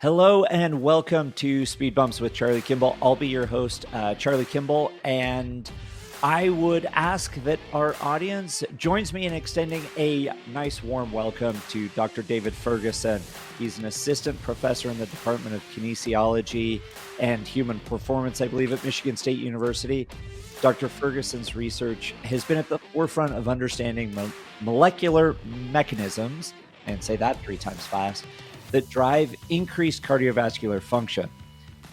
Hello and welcome to Speed Bumps with Charlie Kimball. I'll be your host, Charlie Kimball, and I would ask that our audience joins me in extending a nice warm welcome to Dr. David Ferguson. He's an assistant professor in the Department of Kinesiology and Human Performance, I believe, at Michigan State University. Dr. Ferguson's research has been at the forefront of understanding molecular mechanisms, and say that 3 times fast, that drive increased cardiovascular function.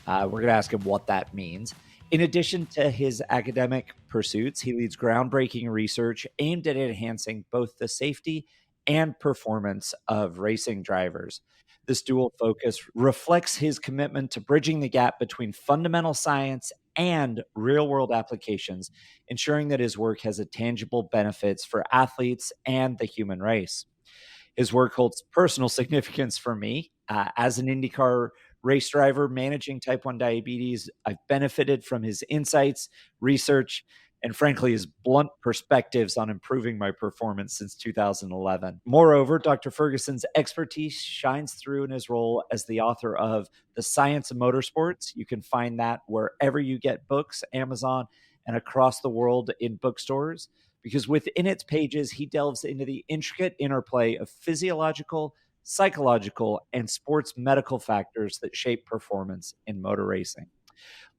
We're going to ask him what that means. In addition to his academic pursuits, he leads groundbreaking research aimed at enhancing both the safety and performance of racing drivers. This dual focus reflects his commitment to bridging the gap between fundamental science and real-world applications, ensuring that his work has a tangible benefits for athletes and the human race. His work holds personal significance for me. As an IndyCar race driver managing type 1 diabetes, I've benefited from his insights, research, and frankly, his blunt perspectives on improving my performance since 2011. Moreover, Dr. Ferguson's expertise shines through in his role as the author of The Science of Motorsports. You can find that wherever you get books, Amazon, and across the world in bookstores, because within its pages, he delves into the intricate interplay of physiological, psychological, and sports medical factors that shape performance in motor racing.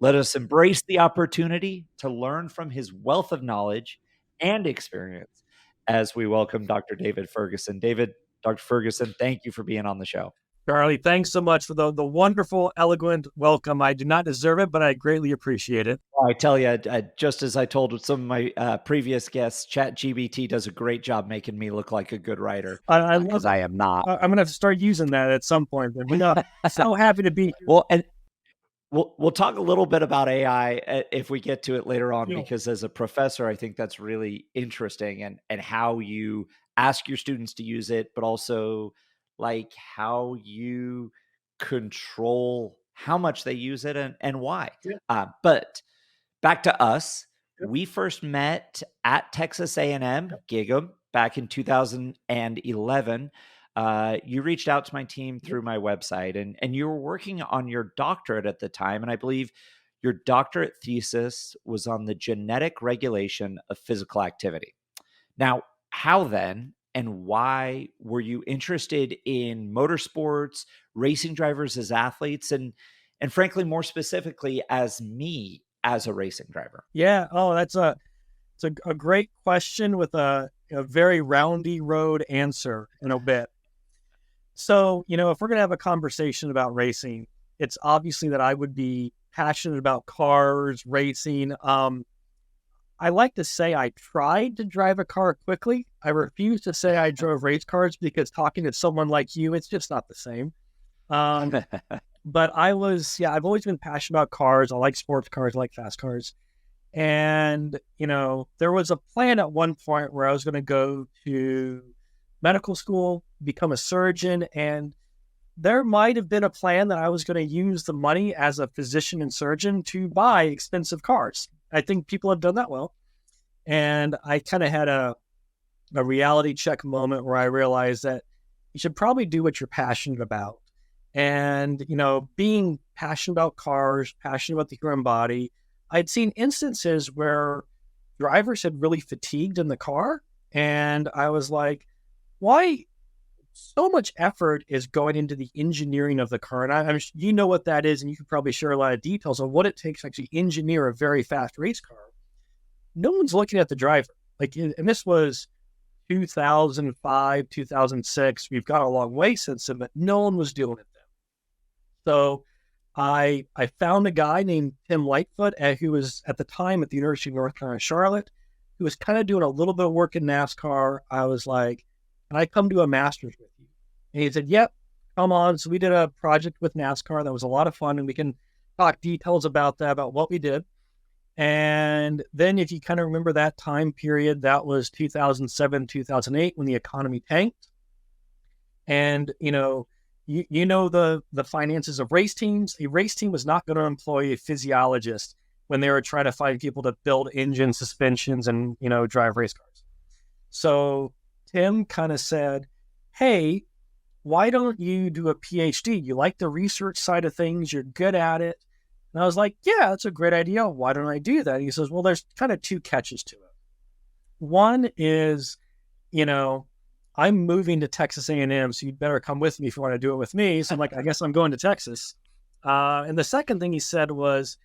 Let us embrace the opportunity to learn from his wealth of knowledge and experience as we welcome Dr. David Ferguson. Dr. Ferguson, thank you for being on the show. Charlie, thanks so much for the wonderful, eloquent welcome. I do not deserve it, but I greatly appreciate it. I tell you, just as I told some of my previous guests, ChatGPT does a great job making me look like a good writer. I love because it. I am not. I'm going to have to start using that at some point. But so happy to be here. Well, and we'll talk a little bit about AI if we get to it later on, because as a professor, I think that's really interesting, and how you ask your students to use it, but also like how you control how much they use it and why. But back to us. We first met at Texas A&M, Gig'em, back in 2011. You reached out to my team through my website, and you were working on your doctorate at the time. And I believe your doctorate thesis was on the genetic regulation of physical activity. Now, how then and why were you interested in motorsports, racing drivers as athletes, and frankly, more specifically, as me as a racing driver? Yeah. Oh, it's a great question with a very roundy road answer in a bit. So, if we're going to have a conversation about racing, it's obviously that I would be passionate about cars, racing. I like to say I tried to drive a car quickly. I refuse to say I drove race cars, because talking to someone like you, it's just not the same. But I've always been passionate about cars. I like sports cars, I like fast cars. And, there was a plan at one point where I was going to go to medical school, become a surgeon, and there might have been a plan that I was going to use the money as a physician and surgeon to buy expensive cars. I think people have done that well. And I kind of had a reality check moment where I realized that you should probably do what you're passionate about. And, being passionate about cars, passionate about the human body, I'd seen instances where drivers had really fatigued in the car. And I was like, why so much effort is going into the engineering of the car? And you know what that is, and you could probably share a lot of details on what it takes to actually engineer a very fast race car. No one's looking at the driver. And this was 2005, 2006. We've got a long way since then, but no one was doing it then. So I found a guy named Tim Lightfoot, who was at the time at the University of North Carolina, Charlotte, who was kind of doing a little bit of work in NASCAR. I was like, can I come do a master's with you? And he said, yep, come on. So we did a project with NASCAR. That was a lot of fun. And we can talk details about that, about what we did. And then if you kind of remember that time period, that was 2007, 2008, when the economy tanked. And, the finances of race teams. A race team was not going to employ a physiologist when they were trying to find people to build engines, suspensions, and, drive race cars. So Tim kind of said, hey, why don't you do a PhD? You like the research side of things. You're good at it. And I was like, yeah, that's a great idea. Why don't I do that? He says, well, there's kind of two catches to it. One is, I'm moving to Texas A&M, so you'd better come with me if you want to do it with me. So I'm like, I guess I'm going to Texas. And the second thing he said was,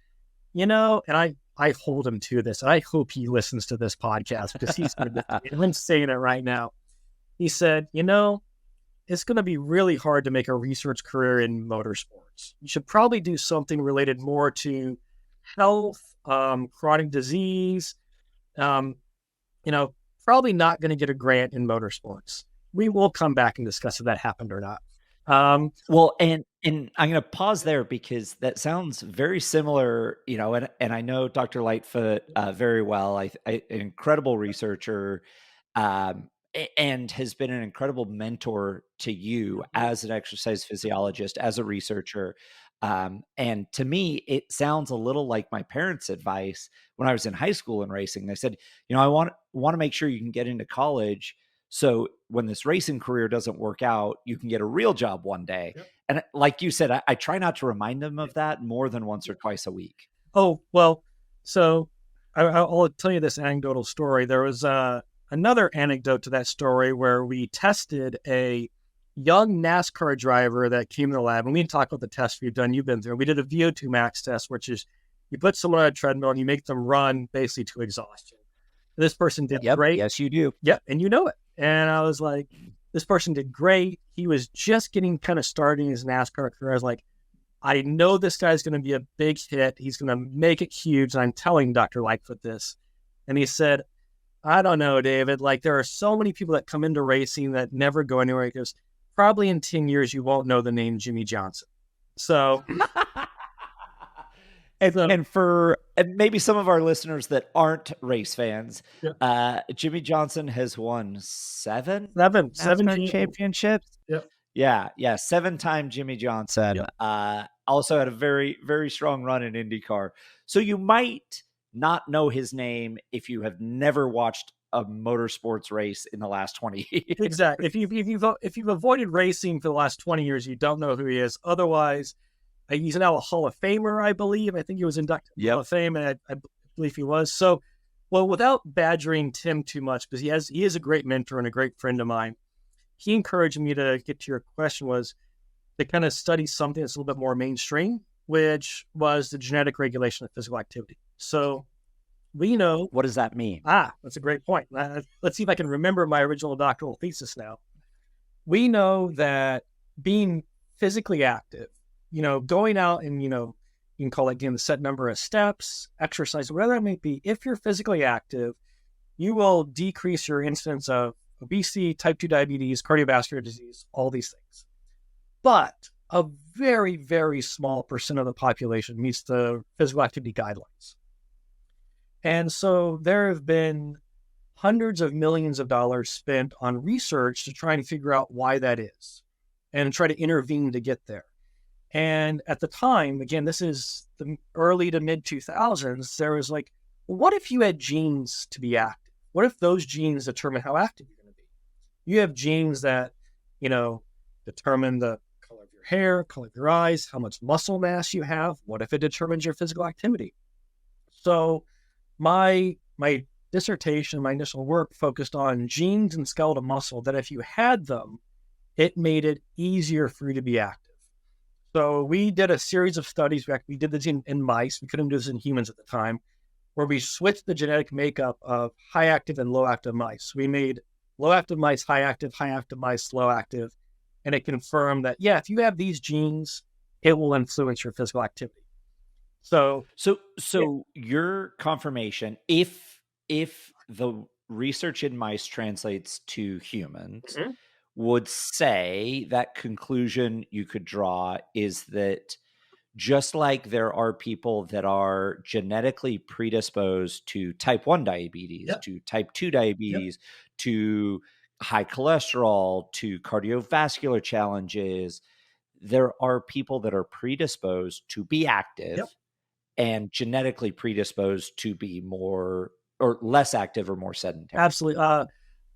and I hold him to this. And I hope he listens to this podcast because he's going to be, I'm saying it right now. He said, it's going to be really hard to make a research career in motorsports. You should probably do something related more to health, chronic disease, probably not going to get a grant in motorsports. We will come back and discuss if that happened or not. Well, and I'm going to pause there because that sounds very similar, and I know Dr. Lightfoot very well. An incredible researcher, and has been an incredible mentor to you as an exercise physiologist, as a researcher. And to me, it sounds a little like my parents' advice when I was in high school and racing. They said, I want to make sure you can get into college, so when this racing career doesn't work out, you can get a real job one day. Yep. And like you said, I try not to remind them of that more than once or twice a week. Oh, well, so I'll tell you this anecdotal story. There was another anecdote to that story where we tested a young NASCAR driver that came to the lab, and we didn't talk about the test we've done. You've been through. We did a VO2 max test, which is you put someone on a treadmill and you make them run basically to exhaustion. This person did great. Yes, you do. Yep, and you know it. And I was like, this person did great. He was just getting kind of starting his NASCAR career. I was like, I know this guy's going to be a big hit. He's going to make it huge. And I'm telling Dr. Lightfoot this. And he said, I don't know, David. Like, there are so many people that come into racing that never go anywhere. He goes, probably in 10 years, you won't know the name Jimmy Johnson. So... And for maybe some of our listeners that aren't race fans, Jimmy Johnson has won seven championships. Yep. Yeah. 7-time Jimmy Johnson. Yep. Also had a very, very strong run in IndyCar. So you might not know his name if you have never watched a motorsports race in the last 20 years. Exactly. If you've avoided racing for the last 20 years, you don't know who he is. Otherwise, he's now a Hall of Famer, I believe. I think he was inducted to the Hall of Fame, and I believe he was. So, well, without badgering Tim too much, because he is a great mentor and a great friend of mine, he encouraged me to get to your question was to kind of study something that's a little bit more mainstream, which was the genetic regulation of physical activity. So we know... What does that mean? That's a great point. Let's see if I can remember my original doctoral thesis now. We know that being physically active, going out and, you can call it, again, the set number of steps, exercise, whatever it may be. If you're physically active, you will decrease your incidence of obesity, type 2 diabetes, cardiovascular disease, all these things. But a very, very small percent of the population meets the physical activity guidelines. And so there have been hundreds of millions of dollars spent on research to try and figure out why that is and try to intervene to get there. And at the time, again, this is the early to mid 2000s, there was like, what if you had genes to be active? What if those genes determine how active you're going to be? You have genes that, determine the color of your hair, color of your eyes, how much muscle mass you have. What if it determines your physical activity? So my dissertation, my initial work focused on genes and skeletal muscle that if you had them, it made it easier for you to be active. So we did a series of studies. We did this in mice. We couldn't do this in humans at the time, where we switched the genetic makeup of high active and low active mice. We made low active mice high active mice low active, and it confirmed that, if you have these genes, it will influence your physical activity. So your confirmation, if the research in mice translates to humans, would say that conclusion you could draw is that just like there are people that are genetically predisposed to type 1 diabetes, to type 2 diabetes, to high cholesterol, to cardiovascular challenges, there are people that are predisposed to be active and genetically predisposed to be more or less active or more sedentary. Absolutely.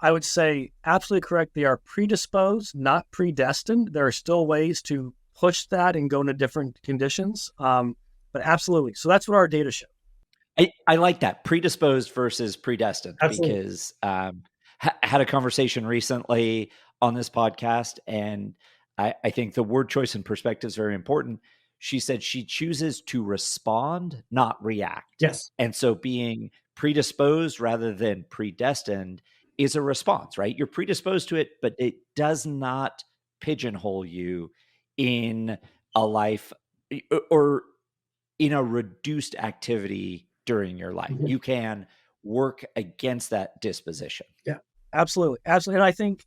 I would say absolutely correct. They are predisposed, not predestined. There are still ways to push that and go into different conditions. But absolutely. So that's what our data show. I like that, predisposed versus predestined, Absolutely. because had a conversation recently on this podcast, and I think the word choice and perspective is very important. She said she chooses to respond, not react. Yes. And so being predisposed rather than predestined is a response, right? You're predisposed to it, but it does not pigeonhole you in a life or in a reduced activity during your life. Mhm. You can work against that disposition. Yeah, absolutely. Absolutely. And I think,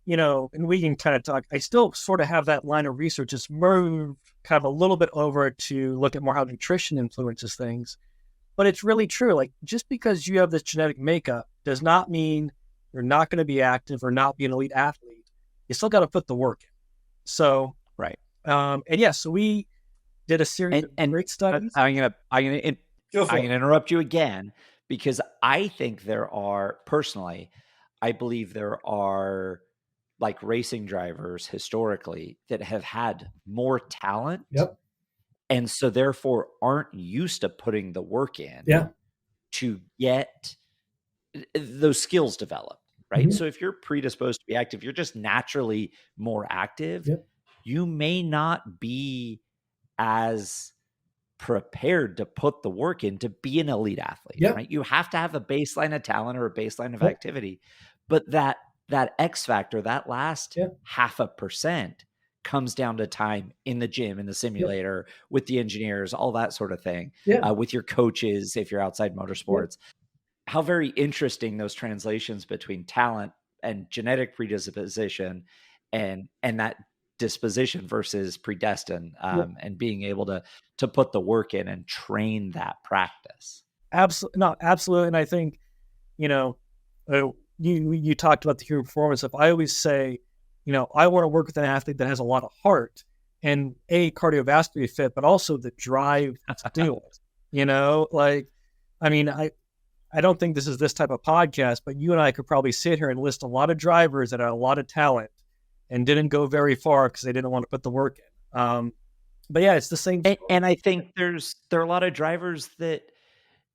and we can kind of talk, I still sort of have that line of research. It's moved kind of a little bit over to look at more how nutrition influences things. But it's really true. Like, just because you have this genetic makeup does not mean you're not going to be active or not be an elite athlete. You still got to put the work in. So, right. And yes, so we did a series of great studies. I'm gonna interrupt you again, because I think I believe there are like racing drivers historically that have had more talent. Yep. And so therefore aren't used to putting the work in to get those skills developed, right? Mhm. So if you're predisposed to be active, you're just naturally more active. Yep. You may not be as prepared to put the work in to be an elite athlete, right? You have to have a baseline of talent or a baseline of activity, but that X factor, that last 0.5% comes down to time in the gym, in the simulator, with the engineers, all that sort of thing, with your coaches, if you're outside motorsports. How very interesting those translations between talent and genetic predisposition and that disposition versus predestined, and being able to put the work in and train that practice. Absolutely. No, absolutely. And I think, you talked about the human performance stuff. I always say, I want to work with an athlete that has a lot of heart and cardiovascular fit, but also the drive to do it. I don't think this is this type of podcast, but you and I could probably sit here and list a lot of drivers that had a lot of talent and didn't go very far because they didn't want to put the work in. But yeah, it's the same. And I think there are a lot of drivers that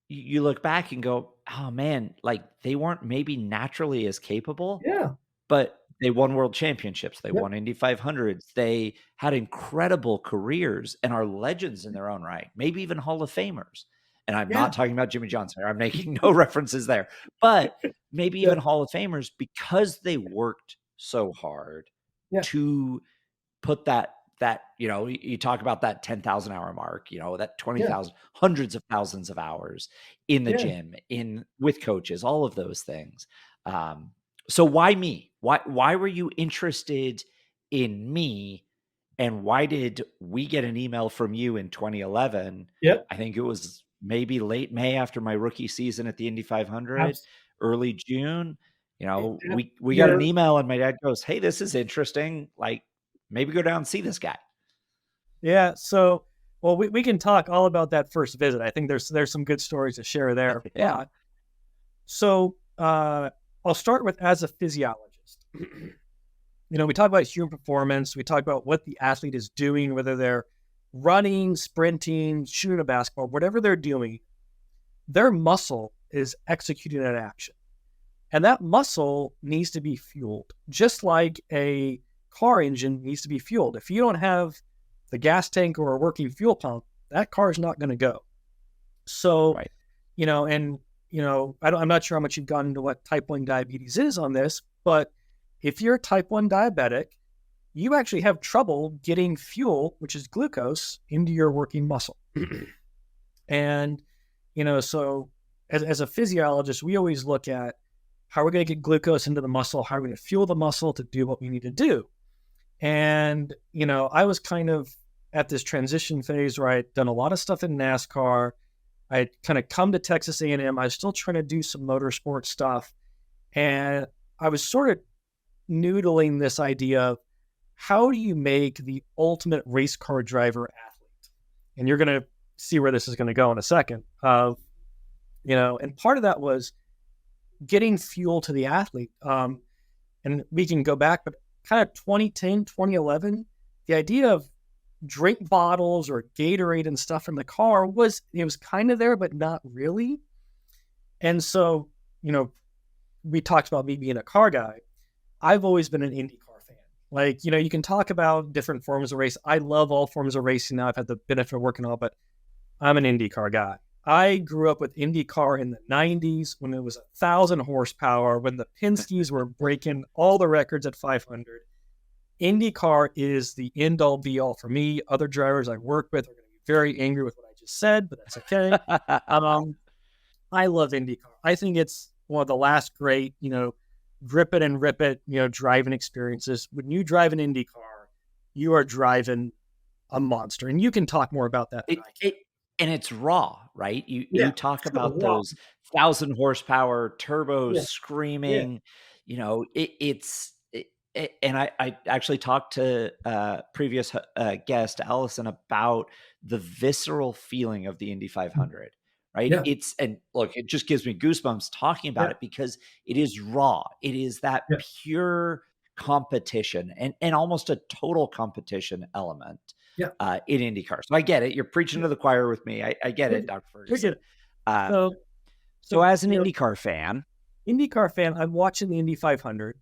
you look back and go, oh man, like they weren't maybe naturally as capable. Yeah. But they won world championships. They won Indy 500s. They had incredible careers and are legends in their own right, maybe even Hall of Famers. And I'm not talking about Jimmy Johnson. I'm making no references there, but maybe even Hall of Famers, because they worked so hard to put that, you talk about that 10,000 hour mark, that 20,000, hundreds of thousands of hours in the gym, with coaches, all of those things. So why me? Why were you interested in me? And why did we get an email from you in 2011? I think it was maybe late May after my rookie season at the Indy 500, early June. We got an email and my dad goes, "Hey, this is interesting. Like, maybe go down and see this guy." Yeah. So, well, we can talk all about that first visit. I think there's some good stories to share there. Yeah. So, I'll start with, as a physiologist, we talk about human performance. We talk about what the athlete is doing, whether they're running, sprinting, shooting a basketball, whatever they're doing, their muscle is executing an action. And that muscle needs to be fueled, just like a car engine needs to be fueled. If you don't have the gas tank or a working fuel pump, that car is not going to go. So, I'm not sure how much you've gotten into what type 1 diabetes is on this, but if you're type 1 diabetic, you actually have trouble getting fuel, which is glucose, into your working muscle. And, so as a physiologist, we always look at how we're going to get glucose into the muscle, how we're going to fuel the muscle to do what we need to do. And, I was kind of at this transition phase where I'd done a lot of stuff in NASCAR. I had kind of come to Texas A&M. I was still trying to do some motorsport stuff. And I was sort of noodling this idea of, how do you make the ultimate race car driver athlete? And you're going to see where this is going to go in a second. And part of that was, getting fuel to the athlete. And we can go back, but kind of 2010, 2011, the idea of drink bottles or Gatorade and stuff in the car was kind of there, but not really. And so, we talked about me being a car guy. I've always been an IndyCar fan. Like, you can talk about different forms of race. I love all forms of racing now. I've had the benefit of working all, but I'm an IndyCar guy. I grew up with IndyCar in the 90s when it was 1,000 horsepower, when the Penske's were breaking all the records at 500. IndyCar is the end-all be-all for me. Other drivers I work with are going to be very angry with what I just said, but that's okay. I love IndyCar. I think it's one of the last great, grip it and rip it, driving experiences. When you drive an IndyCar, you are driving a monster. And you can talk more about that than I can. And it's raw, right? You talk about those 1,000 horsepower turbos screaming, and I actually talked to previous guest Allison about the visceral feeling of the Indy 500, right? Yeah. And look, it just gives me goosebumps talking about it because it is raw. It is that pure competition and almost a total competition element in IndyCar. So I get it. You're preaching to the choir with me. I get it, Dr. Ferguson. So as an IndyCar fan, I'm watching the Indy 500.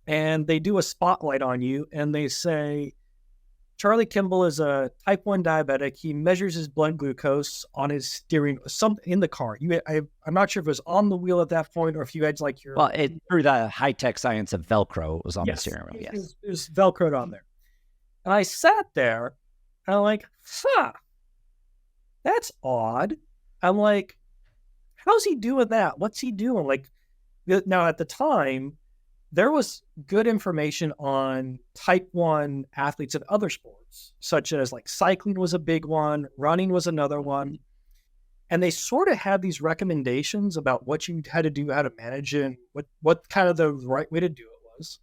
And they do a spotlight on you, and they say, Charlie Kimball is a type 1 diabetic. He measures his blood glucose on his steering, something in the car. I'm not sure if it was on the wheel at that point or if you had like your... Well, through the high-tech science of Velcro, it was on the steering wheel, yes. It was Velcroed on there. And I sat there, and I'm like, that's odd. I'm like, how's he doing that? What's he doing? Like, now at the time, there was good information on type 1 athletes in other sports, such as like cycling was a big one, running was another one. And they sort of had these recommendations about what you had to do, how to manage it, and what kind of the right way to do it was.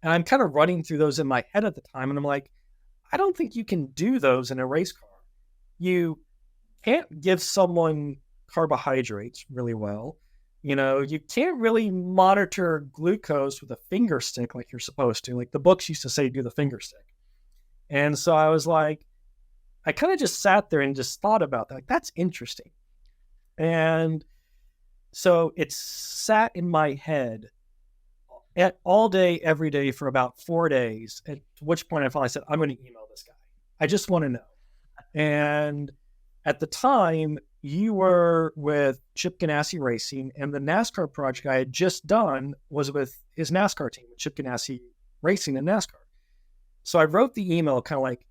And I'm kind of running through those in my head at the time. And I'm like, I don't think you can do those in a race car. You can't give someone carbohydrates really well. You can't really monitor glucose with a finger stick like you're supposed to. Like the books used to say, do the finger stick. And so I was like, I kind of just sat there and just thought about that. Like, that's interesting. And so it sat in my head all day, every day for about 4 days, at which point I finally said, I'm going to email this guy. I just want to know. And at the time, you were with Chip Ganassi Racing, and the NASCAR project I had just done was with his NASCAR team, Chip Ganassi Racing and NASCAR. So I wrote the email kind of like,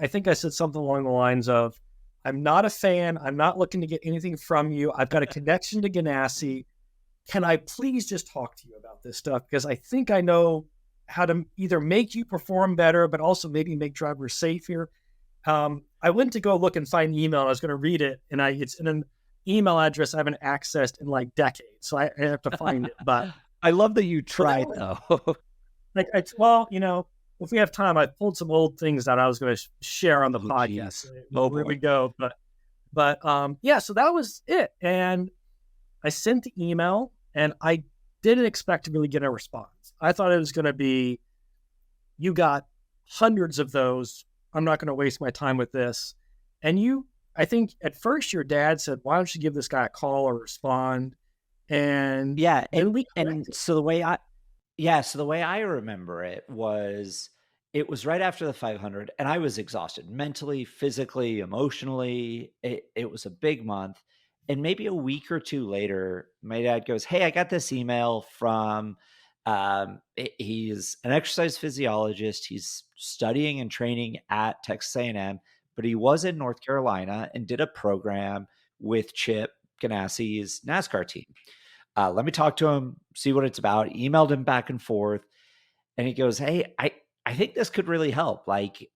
I think I said something along the lines of, I'm not a fan. I'm not looking to get anything from you. I've got a connection to Ganassi. Can I please just talk to you about this stuff? Because I think I know how to either make you perform better, but also maybe make drivers safer. I went to go look and find the email, and I was going to read it, and it's in an email address I haven't accessed in like decades, so I have to find it. But I love that you tried, though. If we have time, I pulled some old things that I was going to share on the podcast. Here we go. But so that was it. And I sent the email, and I didn't expect to really get a response. I thought it was going to be, you got hundreds of those. I'm not going to waste my time with this. And I think at first your dad said, why don't you give this guy a call or respond? And so the way I remember it was right after the 500, and I was exhausted mentally, physically, emotionally. It was a big month. And maybe a week or two later, my dad goes, hey, I got this email from, he's an exercise physiologist. He's studying and training at Texas A&M, but he was in North Carolina and did a program with Chip Ganassi's NASCAR team. Let me talk to him, see what it's about. Emailed him back and forth. And he goes, hey, I think this could really help. Like,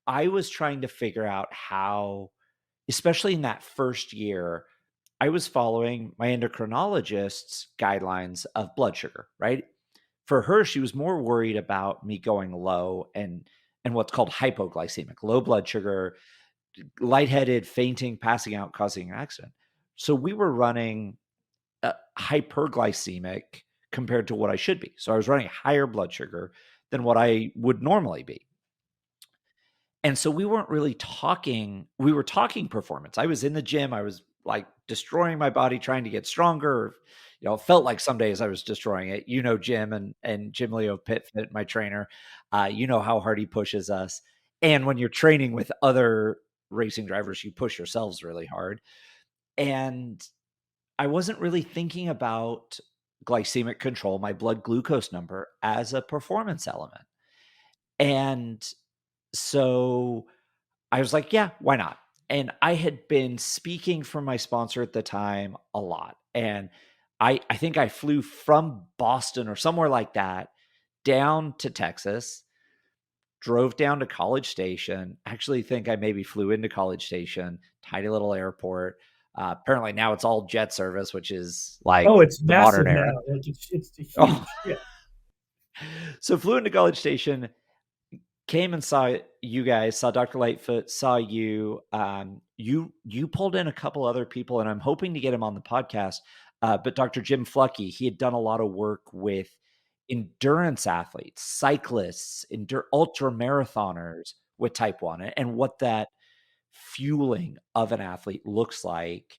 I was trying to figure out how, especially in that first year, I was following my endocrinologist's guidelines of blood sugar, right? For her, she was more worried about me going low and what's called hypoglycemic, low blood sugar, lightheaded, fainting, passing out, causing an accident. So we were running hyperglycemic compared to what I should be. So I was running higher blood sugar than what I would normally be. And so we weren't really talking. We were talking performance. I was in the gym. I was like destroying my body, trying to get stronger. It felt like some days I was destroying it. Jim and Jim Leo Pitfit, my trainer. You know how hard he pushes us. And when you're training with other racing drivers, you push yourselves really hard. And I wasn't really thinking about glycemic control, my blood glucose number, as a performance element. And so I was like, yeah, why not? And I had been speaking for my sponsor at the time a lot. And I think I flew from Boston or somewhere like that down to Texas, drove down to College Station. Actually think I maybe flew into College Station, tiny little airport. Apparently now it's all jet service, which is like it's the massive modern era. now. Like it's huge. Oh. Yeah. So flew into College Station, came and saw you guys, saw Dr. Lightfoot, saw you. You pulled in a couple other people, and I'm hoping to get him on the podcast. But Dr. Jim Fluckey, he had done a lot of work with endurance athletes, cyclists, ultra marathoners with type 1, and what that fueling of an athlete looks like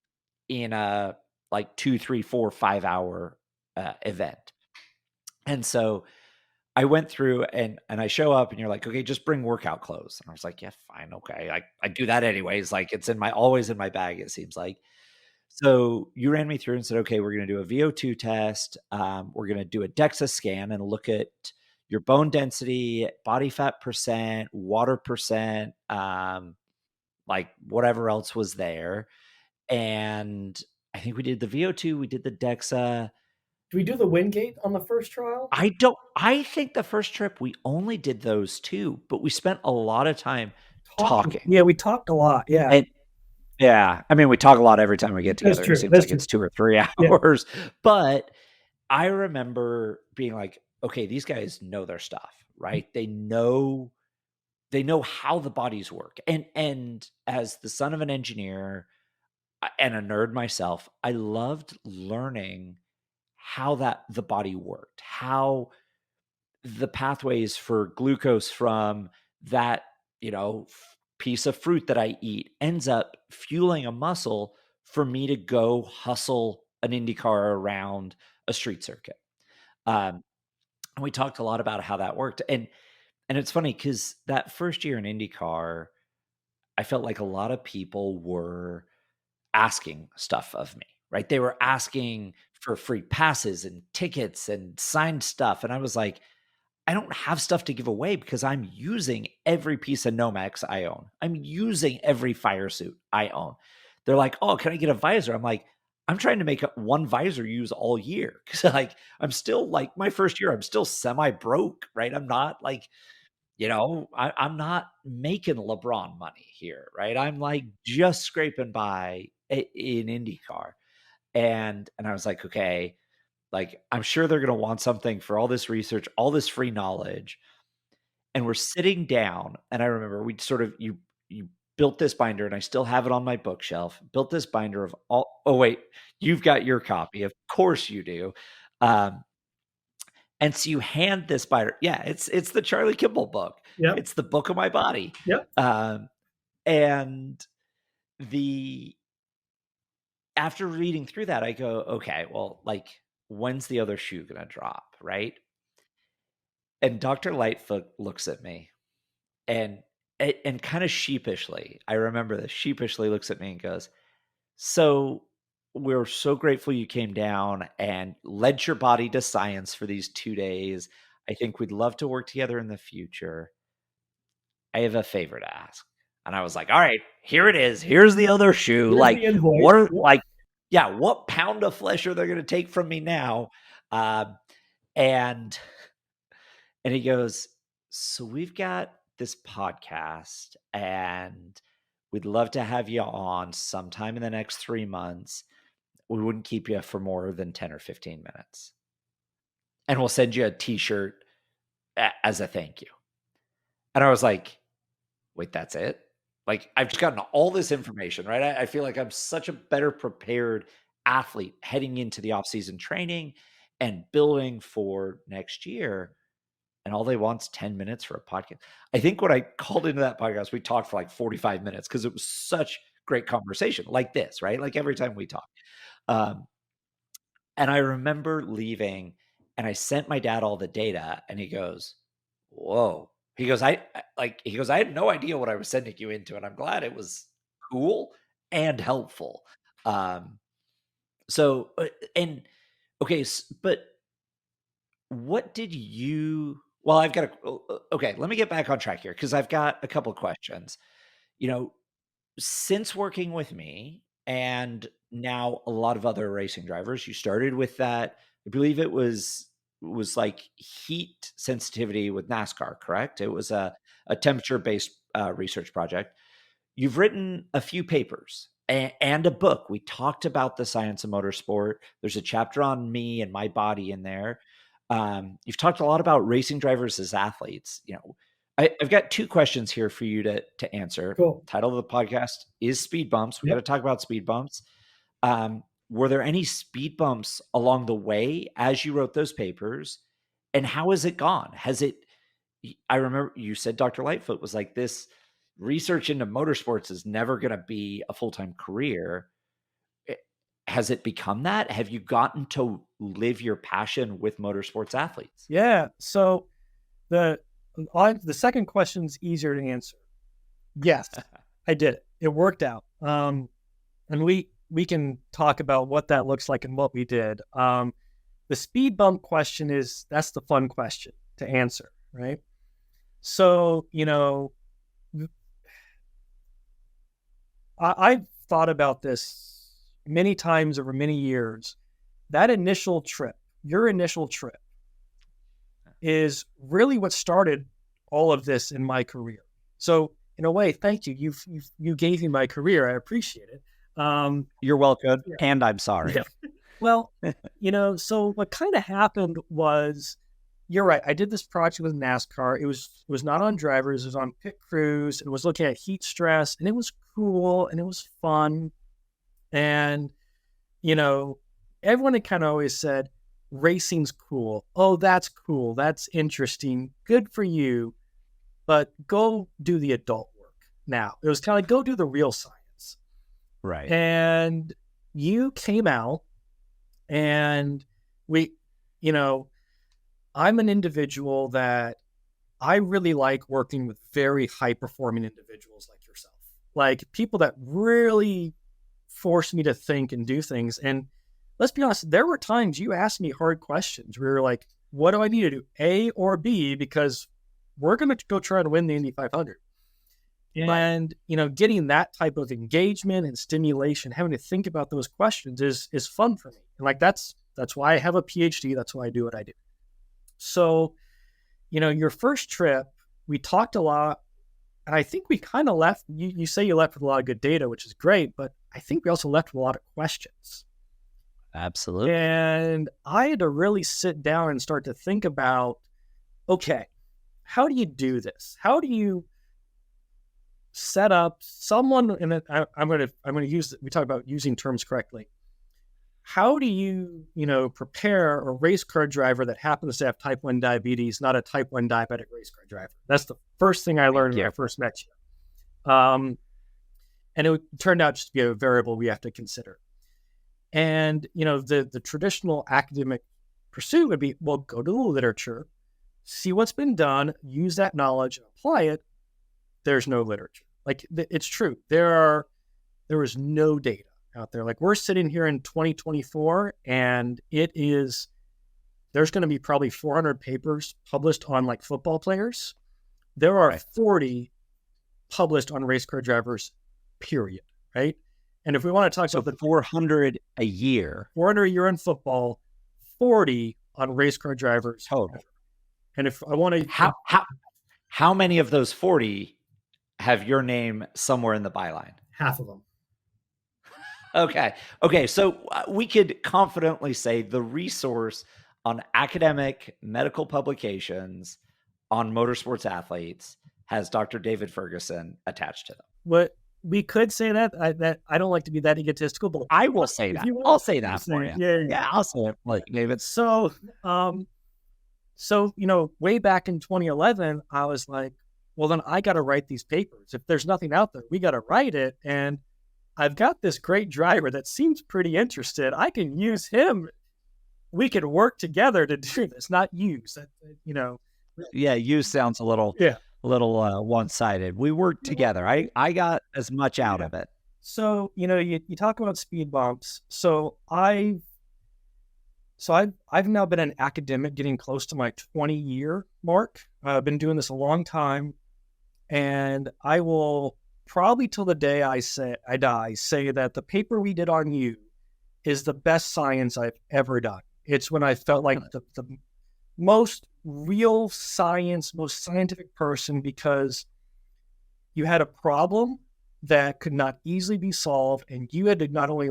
in a like 2, 3, 4, 5 hour event. And so I went through and I show up and you're like, okay, just bring workout clothes. And I was like, yeah, fine. Okay. I do that anyways. Like it's always in my bag, it seems like. So you ran me through and said, okay, we're going to do a VO2 test. We're going to do a DEXA scan and look at your bone density, body fat percent, water percent, like whatever else was there. And I think we did the VO2, we did the DEXA. Do we do the Wingate on the first trial? I think the first trip we only did those two, but we spent a lot of time talking. Yeah, we talked a lot. Yeah. And yeah, I mean, we talk a lot every time we get together. That's true. It seems That's like true. it's 2 or 3 hours. Yeah. But I remember being like, okay, these guys know their stuff, right? They know how the bodies work. And as the son of an engineer and a nerd myself, I loved learning how the body worked, how the pathways for glucose from that, piece of fruit that I eat ends up fueling a muscle for me to go hustle an IndyCar around a street circuit. And we talked a lot about how that worked. And it's funny because that first year in IndyCar, I felt like a lot of people were asking stuff of me, right? They were asking for free passes and tickets and signed stuff. And I was like, I don't have stuff to give away because I'm using every piece of Nomex I own. I'm using every fire suit I own. They're like, oh, can I get a visor? I'm like, I'm trying to make one visor use all year. Cause like, I'm still like my first year, I'm still semi broke, right? I'm not like, I'm not making LeBron money here, right? I'm like just scraping by in IndyCar. And I was like, okay, like, I'm sure they're going to want something for all this research, all this free knowledge. And we're sitting down. And I remember we sort of, you built this binder and I still have it on my bookshelf, built this binder of all, oh, wait, you've got your copy. Of course you do. And so you hand this binder. Yeah, it's the Charlie Kimball book. Yep. It's the book of my body. Yep. And after reading through that, I go, okay, well, like, when's the other shoe going to drop, right? And Dr. Lightfoot looks at me and kind of sheepishly, I remember this, sheepishly looks at me and goes, so we're so grateful you came down and led your body to science for these 2 days. I think we'd love to work together in the future. I have a favor to ask. And I was like, all right, here it is. Here's the other shoe. Here's like, what are like, yeah, what pound of flesh are they going to take from me now? And he goes, so we've got this podcast and we'd love to have you on sometime in the next 3 months. We wouldn't keep you for more than 10 or 15 minutes. And we'll send you a t-shirt as a thank you. And I was like, wait, that's it? Like I've just gotten all this information, right? I feel like I'm such a better prepared athlete heading into the off-season training and building for next year. And all they want's 10 minutes for a podcast. I think when I called into that podcast, we talked for like 45 minutes because it was such great conversation like this, right? Like every time we talk. Um, and I remember leaving and I sent my dad all the data and he goes, whoa. He goes, I had no idea what I was sending you into. And I'm glad it was cool and helpful. Um, so, and okay, but what did you, well, I've got okay, let me get back on track here because I've got a couple of questions. You know, since working with me and now a lot of other racing drivers, you started with that. I believe it was like heat sensitivity with NASCAR, correct? It was a temperature based research project. You've written a few papers and a book. We talked about the science of motorsport. There's a chapter on me and my body in there. You've talked a lot about racing drivers as athletes. You know, I've got two questions here for you to answer. Cool. Title of the podcast is Speed Bumps. We got to talk about speed bumps. Were there any speed bumps along the way as you wrote those papers? And how has it gone? I remember you said Dr. Lightfoot was like, this research into motorsports is never going to be a full-time career. Has it become that? Have you gotten to live your passion with motorsports athletes? Yeah. So the second question's easier to answer. Yes, I did it. It worked out. And we can talk about what that looks like and what we did. The speed bump question that's the fun question to answer, right? So, you know, I've thought about this many times over many years. That initial trip, your initial trip, is really what started all of this in my career. So in a way, thank you. You gave me my career. I appreciate it. You're welcome. Yeah. And I'm sorry. Yeah. Well, you know, so what kind of happened was, you're right. I did this project with NASCAR. It was not on drivers. It was on pit crews. It was looking at heat stress, and it was cool and it was fun. And, you know, everyone had kind of always said, racing's cool. Oh, that's cool. That's interesting. Good for you. But go do the adult work now. It was kind of like, go do the real science. Right. And you came out and you know, I'm an individual that I really like working with very high performing individuals like yourself, like people that really force me to think and do things. And let's be honest, there were times you asked me hard questions where you're like, what do I need to do, A or B? Because we're going to go try to win the Indy 500. Yeah. And, you know, getting that type of engagement and stimulation, having to think about those questions is fun for me. And like, that's why I have a PhD. That's why I do what I do. So, you know, your first trip, we talked a lot, and I think we kind of left, you say you left with a lot of good data, which is great, but I think we also left with a lot of questions. Absolutely. And I had to really sit down and start to think about, okay, how do you do this? How do you set up someone, and I'm going to use, we talk about using terms correctly. How do you, you know, prepare a race car driver that happens to have type 1 diabetes, not a type 1 diabetic race car driver? That's the first thing I learned when I first met you. And it turned out just to be a variable we have to consider. And, you know, the traditional academic pursuit would be, well, go to the literature, see what's been done, use that knowledge, and apply it. There's no literature. Like, it's true. There is no data out there. Like, we're sitting here in 2024, and there's going to be probably 400 papers published on like football players. There are 40 published on race car drivers, period. Right. And if we want to talk about the 400 a year, 400 a year in football, 40 on race car drivers total. And if I want to, how many of those 40 have your name somewhere in the byline? Half of them. Okay. So we could confidently say the resource on academic medical publications on motorsports athletes has Dr. David Ferguson attached to them. What we could say that I don't like to be that egotistical, but I will say that. I'll say that for you. Yeah, I'll say it for you, David. So, way back in 2011, I was like, well, then I got to write these papers. If there's nothing out there, we got to write it. And I've got this great driver that seems pretty interested. I can use him. We could work together to do this, not use. Yeah, use sounds a little one-sided. We worked together. I got as much out of it. So, you talk about speed bumps. So I've now been an academic getting close to my 20-year mark. I've been doing this a long time, and I will probably till the day I die say that the paper we did on you is the best science I've ever done. It's when I felt like the most real science, most scientific person, because you had a problem that could not easily be solved, and you had to not only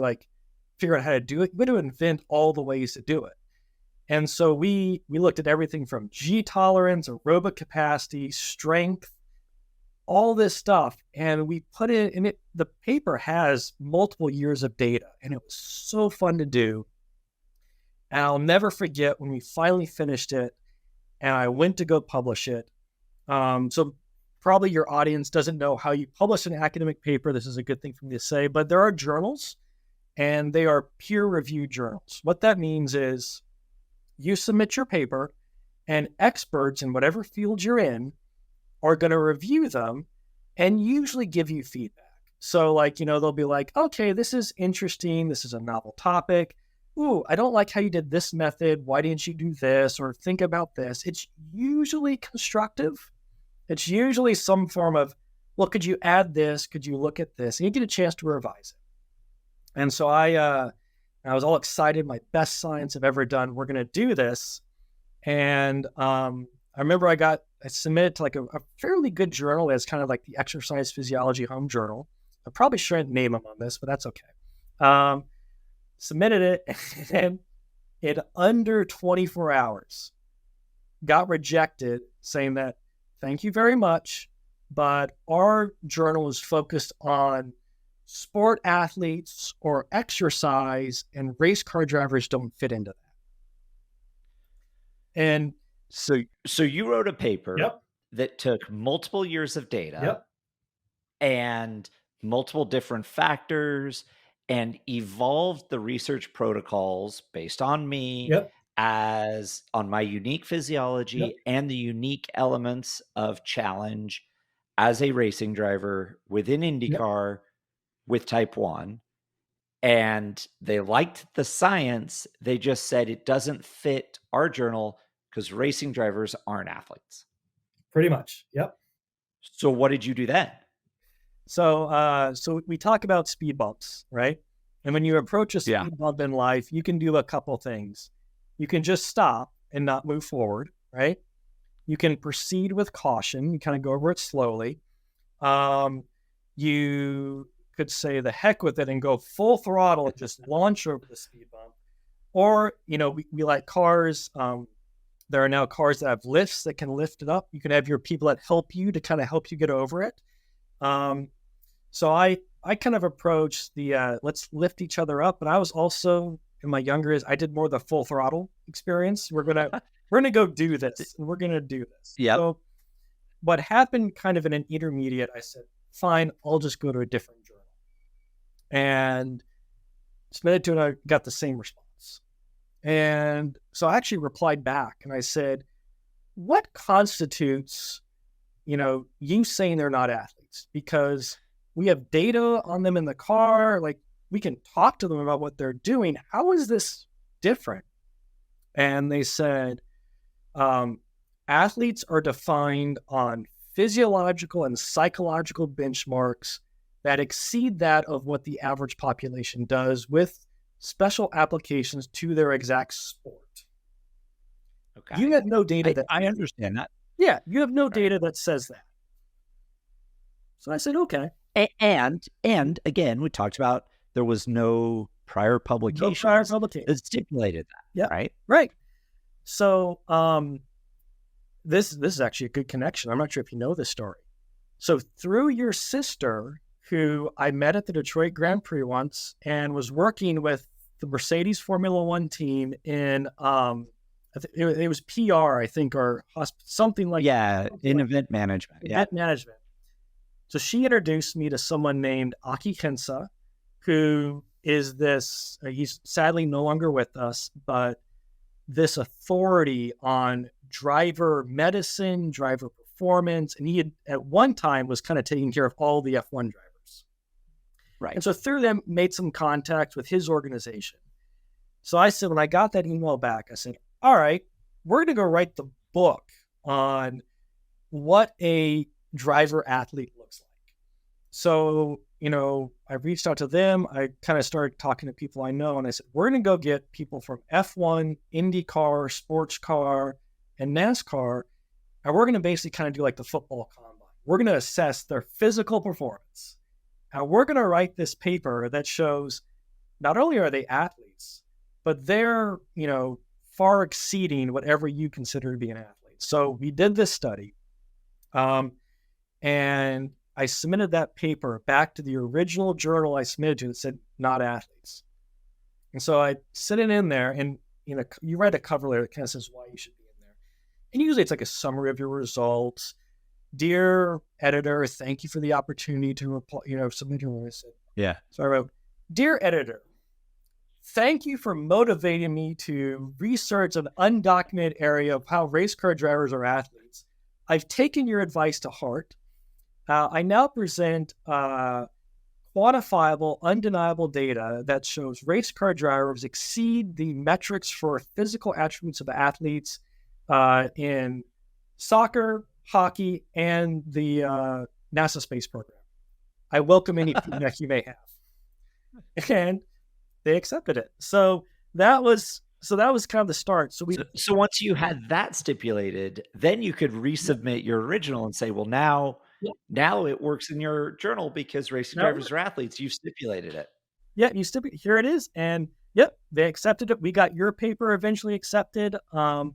figure out how to do it, you had to invent all the ways to do it. And so we looked at everything from G tolerance, aerobic capacity, strength, all this stuff, and we put it in it. The paper has multiple years of data, and it was so fun to do. And I'll never forget when we finally finished it and I went to go publish it. So probably your audience doesn't know how you publish an academic paper. This is a good thing for me to say, but there are journals, and they are peer-reviewed journals. What that means is you submit your paper, and experts in whatever field you're in are going to review them and usually give you feedback. So they'll be like, okay, this is interesting. This is a novel topic. Ooh, I don't like how you did this method. Why didn't you do this? Or think about this. It's usually constructive. It's usually some form of, well, could you add this? Could you look at this? And you get a chance to revise it. And so I was all excited. My best science I've ever done. We're going to do this. And I remember I submitted to a fairly good journal that's kind of like the Exercise Physiology Home Journal. I probably shouldn't name them on this, but that's okay. Submitted it, and in under 24 hours, got rejected, saying that, thank you very much, but our journal is focused on sport athletes or exercise, and race car drivers don't fit into that. And so you wrote a paper Yep. that took multiple years of data Yep. and multiple different factors and evolved the research protocols based on me Yep. as on my unique physiology Yep. and the unique elements of challenge as a racing driver within IndyCar with type 1. And they liked the science. They just said it doesn't fit our journal because racing drivers aren't athletes. Pretty much. Yep. So what did you do then? So we talk about speed bumps, right? And when you approach a speed bump in life, you can do a couple things. You can just stop and not move forward, right? You can proceed with caution. You kind of go over it slowly. You could say the heck with it and go full throttle and just launch over the speed bump. Or, we like cars. There are now cars that have lifts that can lift it up. You can have your people that help you to kind of help you get over it. So I kind of approached the let's lift each other up. But I was also, in my younger years, I did more the full throttle experience. We're gonna go do this, and we're gonna do this. Yeah. So what happened kind of in an intermediate, I said, fine, I'll just go to a different journal. And submitted to it, I got the same response. And so I actually replied back and I said, what constitutes, you saying they're not athletes? Because we have data on them in the car. We can talk to them about what they're doing. How is this different? And they said, athletes are defined on physiological and psychological benchmarks that exceed that of what the average population does, with special applications to their exact sport. Okay. You have no data I understand that. Yeah, you have no data that says that. So I said, okay. And again, we talked about there was no prior publication that stipulated that. Yeah. Right. Right. So this is actually a good connection. I'm not sure if you know this story. So through your sister, who I met at the Detroit Grand Prix once and was working with the Mercedes Formula One team in, it was PR, I think, or something like Yeah, in event management. Yeah. event management. So she introduced me to someone named Aki Kensa, who is this, he's sadly no longer with us, but this authority on driver medicine, driver performance. And he had at one time was kind of taking care of all the F1 drivers. Right. And so through them, made some contact with his organization. So I said, when I got that email back, I said, all right, we're going to go write the book on what a driver athlete looks like. So, I reached out to them. I kind of started talking to people I know, and I said, we're going to go get people from F1, IndyCar, sports car, and NASCAR, and we're going to basically kind of do like the football combine. We're going to assess their physical performance. And we're going to write this paper that shows not only are they athletes, but they're, far exceeding whatever you consider to be an athlete. So we did this study, and I submitted that paper back to the original journal I submitted to that said not athletes. And so I sent it in there, and you write a cover letter that kind of says why you should be in there. And usually it's like a summary of your results. Dear editor, thank you for the opportunity to submit your work. Yeah. So I wrote, dear editor, thank you for motivating me to research an undocumented area of how race car drivers are athletes. I've taken your advice to heart. I now present quantifiable, undeniable data that shows race car drivers exceed the metrics for physical attributes of the athletes in soccer, hockey, and the NASA space program. I welcome any feedback you may have. And they accepted it. So that was kind of the start. So once you had that stipulated, then you could resubmit your original and say, well, now it works in your journal because racing drivers are athletes. You've stipulated it. Yeah, here it is. And yep, they accepted it. We got your paper eventually accepted. And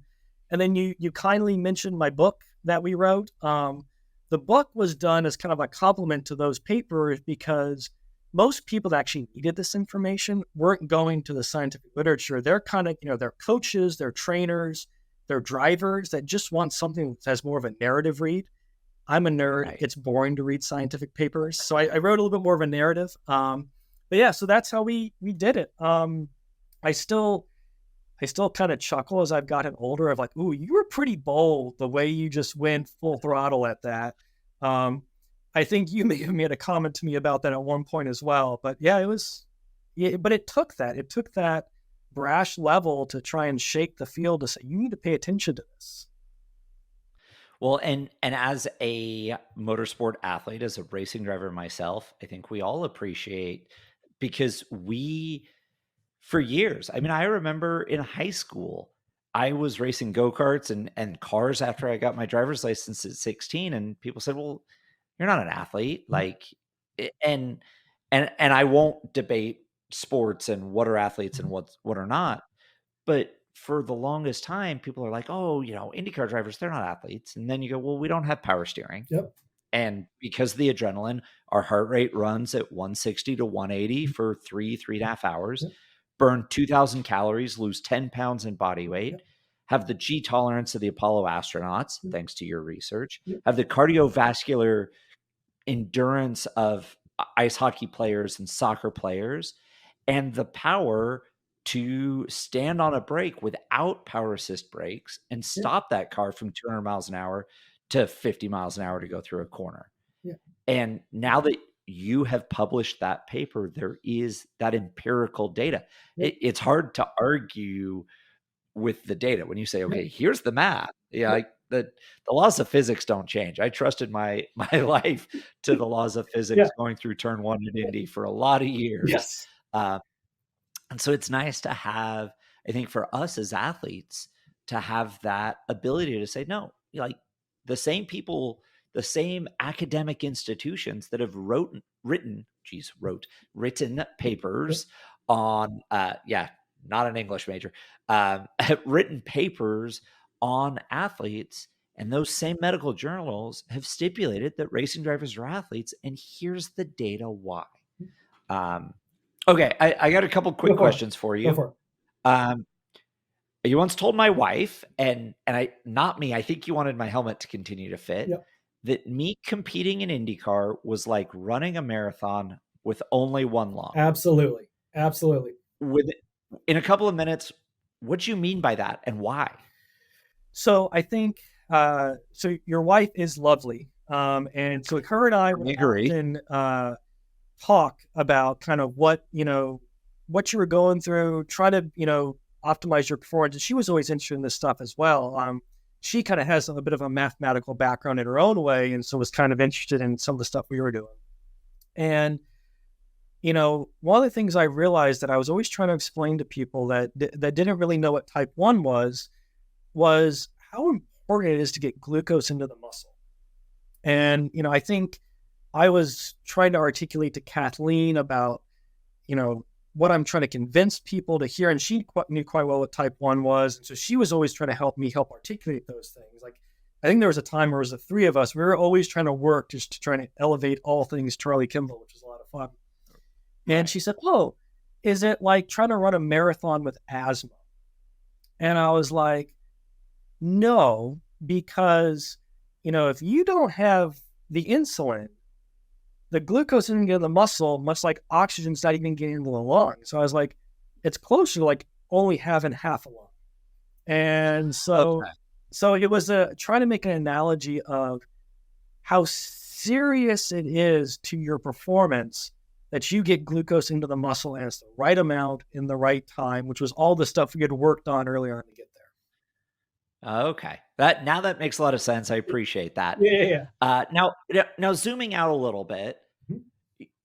then you kindly mentioned my book that we wrote. The book was done as kind of a compliment to those papers because most people that actually needed this information weren't going to the scientific literature. They're kind of, they're coaches, they're trainers, they're drivers that just want something that has more of a narrative read. I'm a nerd. Right. It's boring to read scientific papers. So I wrote a little bit more of a narrative. But yeah, so that's how we did it. I still kind of chuckle as I've gotten older of like, ooh, you were pretty bold the way you just went full throttle at that. I think you may have made a comment to me about that at one point as well. But yeah, but it took that brash level to try and shake the field to say, you need to pay attention to this. Well, and as a motorsport athlete, as a racing driver myself, I think we all appreciate because for years, I remember in high school, I was racing go-karts and cars after I got my driver's license at 16. And people said, well, you're not an athlete. Like, and I won't debate sports and what are athletes and what are not. But for the longest time, people are like, oh, IndyCar drivers, they're not athletes. And then you go, well, we don't have power steering. Yep. And because of the adrenaline, our heart rate runs at 160 to 180 for 3.5 hours, burn 2,000 calories, lose 10 pounds in body weight, have the G tolerance of the Apollo astronauts, thanks to your research, have the cardiovascular endurance of ice hockey players and soccer players, and the power to stand on a brake without power assist brakes and stop that car from 200 miles an hour to 50 miles an hour to go through a corner. Yeah. And now that you have published that paper, there is that empirical data. Yeah. It's hard to argue with the data when you say, okay, here's the math. Like the laws of physics don't change. I trusted my life to the laws of physics going through turn one in Indy for a lot of years. Yes. And so it's nice to have, I think for us as athletes, to have that ability to say, no, like the same people, the same academic institutions that have written papers on, not an English major, written papers on athletes And those same medical journals have stipulated that racing drivers are athletes. And here's the data why. Okay, I got a couple quick questions for you. Go for it. You once told my wife, and I, not me, I think you wanted my helmet to continue to fit, Yep. that me competing in IndyCar was like running a marathon with only one lung. Absolutely. In a couple of minutes, what do you mean by that and why? So I think, so your wife is lovely. And so her and I often talk about kind of what you were going through, try to, optimize your performance. And she was always interested in this stuff as well. She kind of has a bit of a mathematical background in her own way. And so was kind of interested in some of the stuff we were doing. And, one of the things I realized that I was always trying to explain to people that didn't really know what type 1 was how important it is to get glucose into the muscle. And, I think I was trying to articulate to Kathleen about, what I'm trying to convince people to hear. And she knew quite well what type 1 was. And so she was always trying to help me articulate those things. Like, I think there was a time where it was the three of us. We were always trying to work just to try to elevate all things Charlie Kimball, which was a lot of fun. And she said, "Oh, is it like trying to run a marathon with asthma?" And I was like, no, because, if you don't have the insulin, the glucose isn't getting the muscle, much like oxygen's not even getting into the lung. So I was like, it's closer to like only having half a lung. And so, so it was trying to make an analogy of how serious it is to your performance that you get glucose into the muscle and it's the right amount in the right time, which was all the stuff we had worked on earlier on to get there. Okay. That makes a lot of sense. I appreciate that. Yeah. Now zooming out a little bit,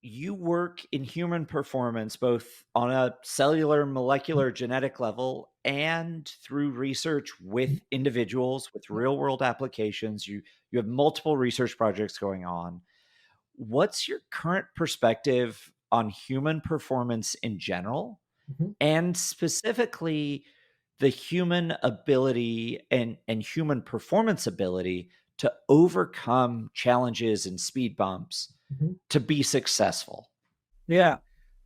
you work in human performance, both on a cellular, molecular, genetic level, and through research with individuals with real world applications. You have multiple research projects going on. What's your current perspective on human performance in general, and specifically the human ability and human performance ability to overcome challenges and speed bumps to be successful? Yeah.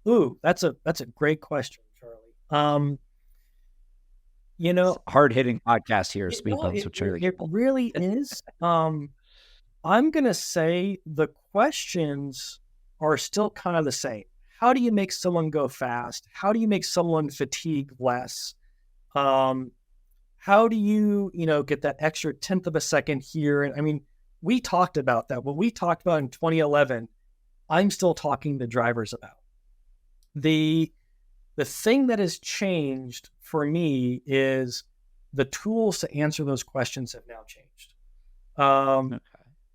Ooh, that's a great question, Charlie. Hard-hitting podcast here, Speed Bumps with Charlie. It really is. I'm going to say the questions are still kind of the same. How do you make someone go fast? How do you make someone fatigue less? How do you, get that extra 1/10 of a second here? And I mean, we talked about that. What we talked about in 2011, I'm still talking to drivers about. The thing that has changed for me is the tools to answer those questions have now changed.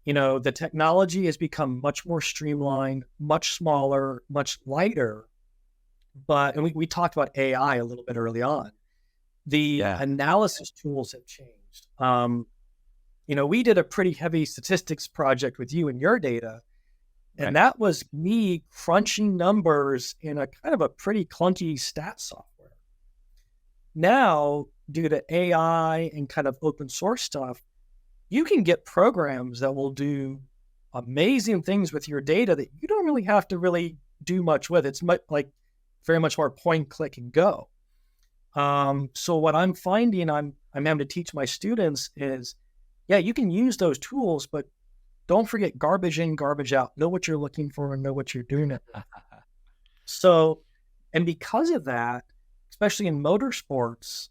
The technology has become much more streamlined, much smaller, much lighter. And we talked about AI a little bit early on. The analysis tools have changed. We did a pretty heavy statistics project with you and your data. And that was me crunching numbers in a kind of a pretty clunky stat software. Now, due to AI and kind of open source stuff, you can get programs that will do amazing things with your data that you don't really have to really do much with. It's very much more point, click, and go. So what I'm finding I'm having to teach my students is, you can use those tools, but don't forget garbage in, garbage out. Know what you're looking for and know what you're doing it with. So, and because of that, especially in motorsports,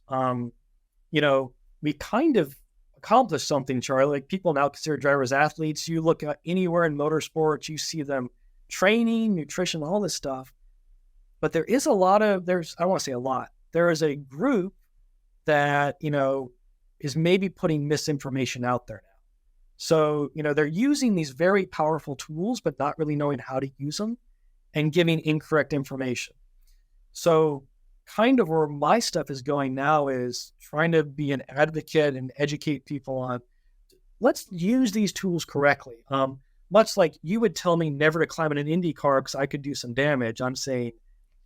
we kind of accomplished something, Charlie. Like, people now consider drivers athletes. You look at anywhere in motorsports, you see them training, nutrition, all this stuff. But there is I don't want to say a lot. There is a group that, is maybe putting misinformation out there now. So, they're using these very powerful tools, but not really knowing how to use them and giving incorrect information. So kind of where my stuff is going now is trying to be an advocate and educate people on, let's use these tools correctly. Much like you would tell me never to climb in an Indy car because I could do some damage. I'm saying,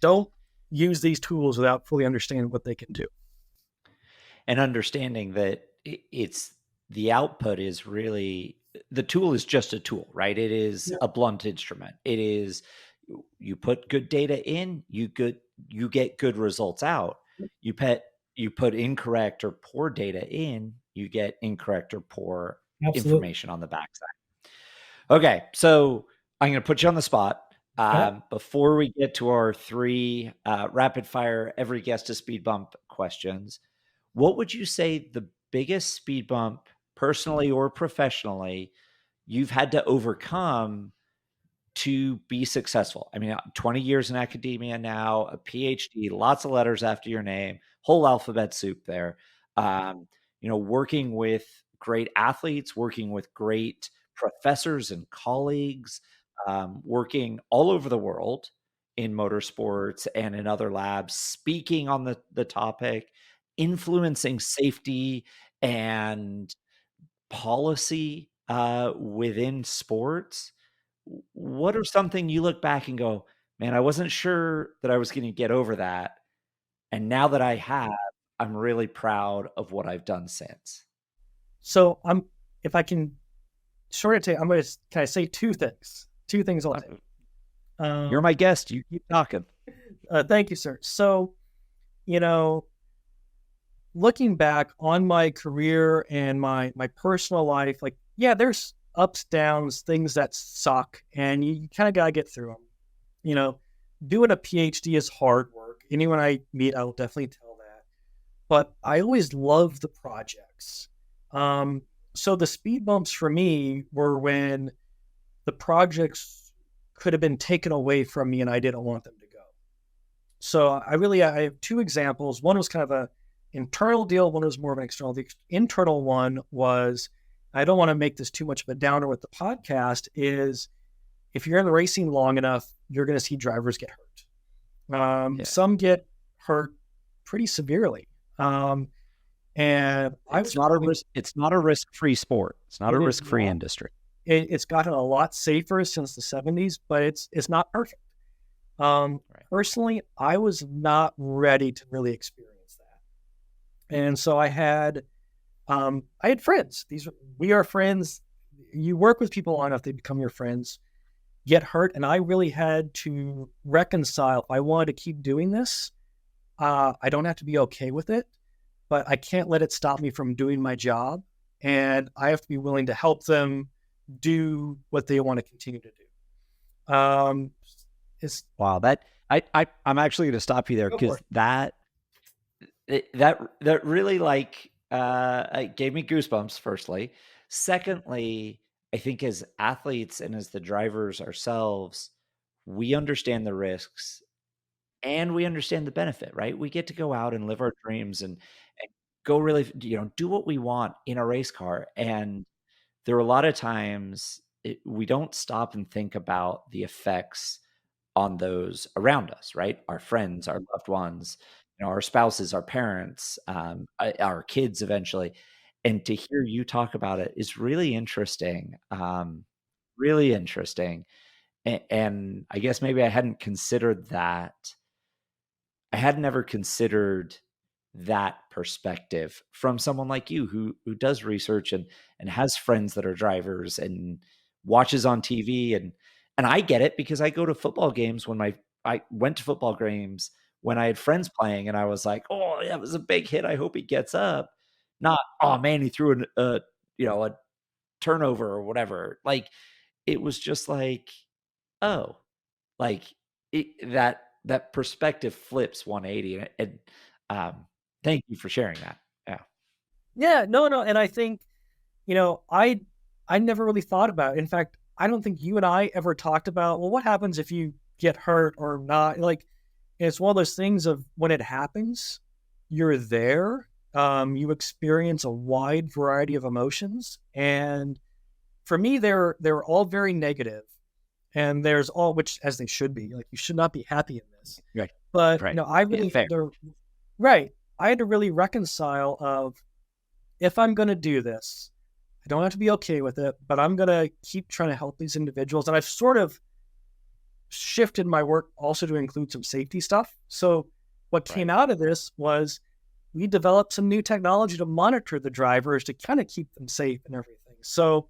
don't use these tools without fully understanding what they can do. And understanding that it's the output is really, the tool is just a tool, right? It is Yeah, a blunt instrument. It is, you put good data in, you get good results out. You put you put incorrect or poor data in, you get incorrect or poor absolutely. information on the backside. Okay, so I'm going to put you on the spot. Yeah. Before we get to our three rapid fire, every guest a speed bump questions, what would you say the biggest speed bump, personally or professionally, you've had to overcome to be successful? I mean, 20 years in academia now, a PhD, lots of letters after your name, whole alphabet soup there. Working with great athletes, working with great professors and colleagues, working all over the world in motorsports and in other labs, speaking on the topic, influencing safety and policy within sports. What are something you look back and go, man, I wasn't sure that I was going to get over that. And now that I have, I'm really proud of what I've done since. So if I can short it to, I'm going to kind of say two things. Two things I'll say. You're my guest. You keep talking. Thank you, sir. So, looking back on my career and my personal life, like, yeah, there's ups, downs, things that suck, and you kind of got to get through them. Doing a PhD is hard work. Anyone I meet, I will definitely tell that. But I always love the projects. So the speed bumps for me were when the projects could have been taken away from me and I didn't want them to go. So I have two examples. One was kind of a internal deal. One was more of an external. The internal one was, I don't want to make this too much of a downer with the podcast, is if you're in the racing long enough, you're going to see drivers get hurt. Some get hurt pretty severely. And it's not a risk-free sport. It's not a risk-free industry. It's gotten a lot safer since the 70s, but it's not perfect. Right. Personally, I was not ready to really experience that. And so I had friends. We are friends. You work with people long enough, they become your friends, get hurt. And I really had to reconcile, if I wanted to keep doing this, I don't have to be okay with it, but I can't let it stop me from doing my job. And I have to be willing to help them do what they want to continue to do. Wow, that I'm actually going to stop you there, because that really it gave me goosebumps. Firstly, secondly, I think as athletes and as the drivers ourselves, we understand the risks and we understand the benefit, right? We get to go out and live our dreams and go really, do what we want in a race car. And there are a lot of times we don't stop and think about the effects on those around us, right? Our friends, our loved ones, our spouses, our parents, our kids eventually. And to hear you talk about it is really interesting. Really interesting. And I guess maybe I hadn't considered that. I had never considered that perspective from someone like you who does research and has friends that are drivers and watches on TV. And I get it, because I go to football games I went to football games when I had friends playing, and I was like, oh, yeah, it was a big hit, I hope he gets up. Not, oh man, he threw a turnover or whatever. Like, it was just like, oh, like that perspective flips 180. And thank you for sharing that. Yeah, no. And I think, I never really thought about it. In fact, I don't think you and I ever talked about, well, what happens if you get hurt or not? Like, it's one of those things of when it happens, you're there, you experience a wide variety of emotions. And for me, they're all very negative. And there's all, which as they should be, like, you should not be happy in this. Right. But right. I really, right. I had to really reconcile of, if I'm going to do this, I don't have to be okay with it, but I'm going to keep trying to help these individuals. And I've sort of shifted my work also to include some safety stuff. So what came out of this was, we developed some new technology to monitor the drivers to kind of keep them safe and everything. So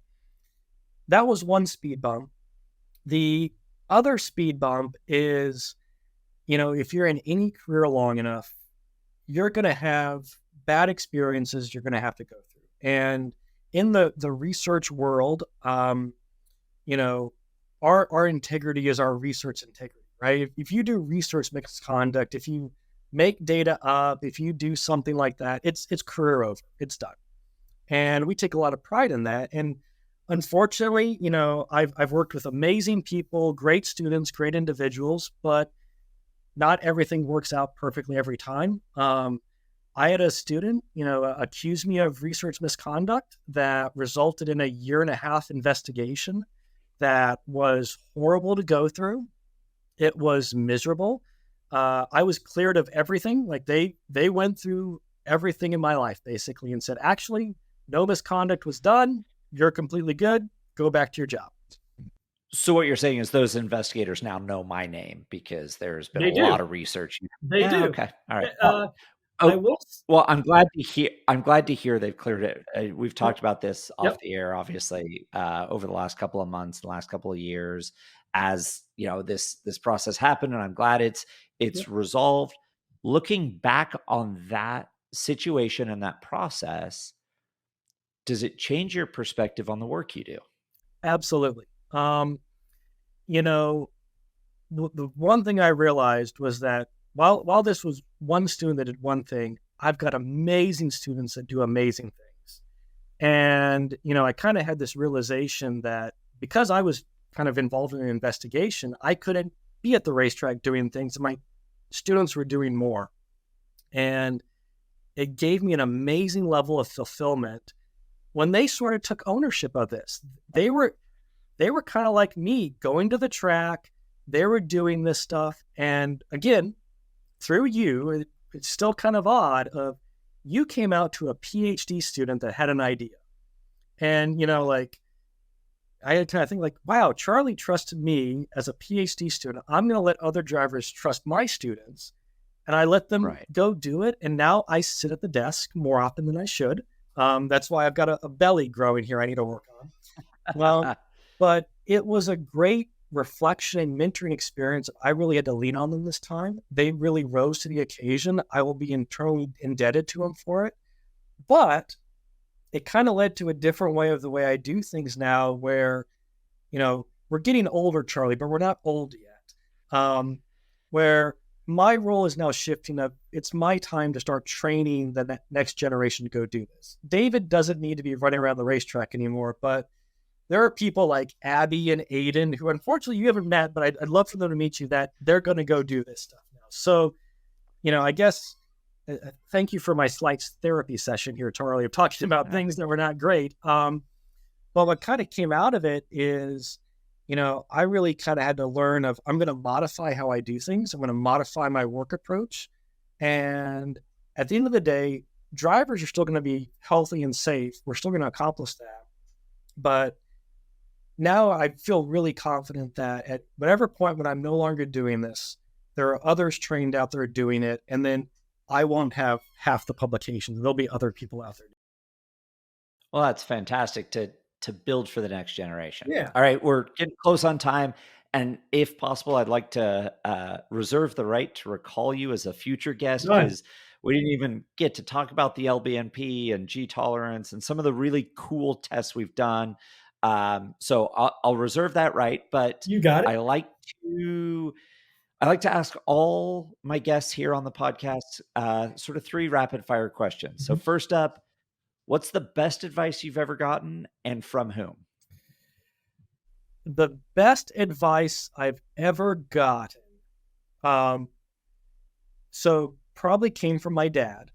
that was one speed bump. The other speed bump is, if you're in any career long enough, you're going to have bad experiences you're going to have to go through. And in the research world, our integrity is our research integrity, right? If you do research misconduct, if you make data up, if you do something like that, it's career over, it's done. And we take a lot of pride in that. And unfortunately, I've worked with amazing people, great students, great individuals, but not everything works out perfectly every time. I had a student, accuse me of research misconduct that resulted in a 1.5 year investigation that was horrible to go through. It was miserable. I was cleared of everything. Like they went through everything in my life basically and said, actually, no misconduct was done. You're completely good. Go back to your job. So what you're saying is those investigators now know my name because there's been They a do. lot of research. They do. Okay. All right. I will. Well, I'm glad to hear they've cleared it. We've talked about this off Yep. the air, obviously, over the last couple of months, the last couple of years, as this process happened, and I'm glad it's Yep. resolved. Looking back on that situation and that process, does it change your perspective on the work you do? Absolutely. The one thing I realized was that while this was one student that did one thing, I've got amazing students that do amazing things. And, I kind of had this realization that because I was kind of involved in an investigation, I couldn't be at the racetrack doing things. My students were doing more. And it gave me an amazing level of fulfillment when they sort of took ownership of this. They were kind of like me, going to the track. They were doing this stuff. And again, through you, it's still kind of odd of you came out to a PhD student that had an idea. And, I had kind of think like, wow, Charlie trusted me as a PhD student. I'm going to let other drivers trust my students. And I let them go do it. And now I sit at the desk more often than I should. That's why I've got a belly growing here I need to work on. Well, but it was a great reflection and mentoring experience. I really had to lean on them this time. They really rose to the occasion. I will be internally indebted to them for it. But it kind of led to a different way of the way I do things now where, we're getting older, Charlie, but we're not old yet. Where my role is now shifting up. It's my time to start training the next generation to go do this. David doesn't need to be running around the racetrack anymore, but there are people like Abby and Aiden who unfortunately you haven't met, but I'd love for them to meet you, that they're going to go do this stuff now. So, I guess, thank you for my slight therapy session here, Charlie, of talking about things that were not great. But what kind of came out of it is, I really kind of had to learn I'm going to modify how I do things. I'm going to modify my work approach. And at the end of the day, drivers are still going to be healthy and safe. We're still going to accomplish that. But now I feel really confident that at whatever point when I'm no longer doing this, there are others trained out there doing it. And then I won't have half the publications. There'll be other people out there. Well, that's fantastic to build for the next generation. Yeah. All right, we're getting close on time. And if possible, I'd like to reserve the right to recall you as a future guest because we didn't even get to talk about the LBNP and G tolerance and some of the really cool tests we've done. So I'll reserve that right. But you got it. I like to ask all my guests here on the podcast sort of 3 rapid fire questions. So first up, what's the best advice you've ever gotten and from whom? The best advice I've ever gotten. So probably came from my dad.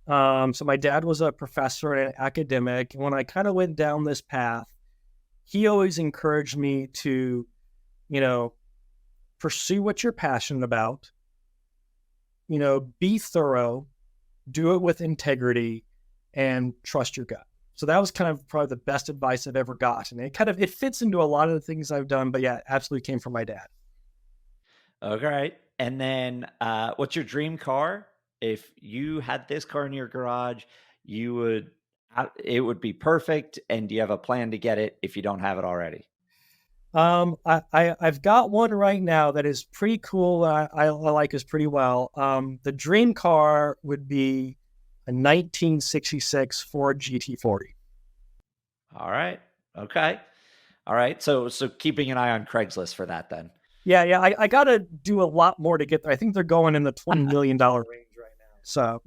So my dad was a professor and an academic. And when I kind of went down this path, he always encouraged me to, pursue what you're passionate about, be thorough, do it with integrity, and trust your gut. So that was kind of probably the best advice I've ever gotten. It fits into a lot of the things I've done, but yeah, absolutely came from my dad. Okay. And then what's your dream car if you had this car in your garage, it would be perfect. And do you have a plan to get it if you don't have it already? I've got one right now that is pretty cool. I like this pretty well. The dream car would be a 1966 Ford GT40. All right. Okay. All right. So keeping an eye on Craigslist for that then. Yeah. I got to do a lot more to get there. I think they're going in the $20 million range right now. So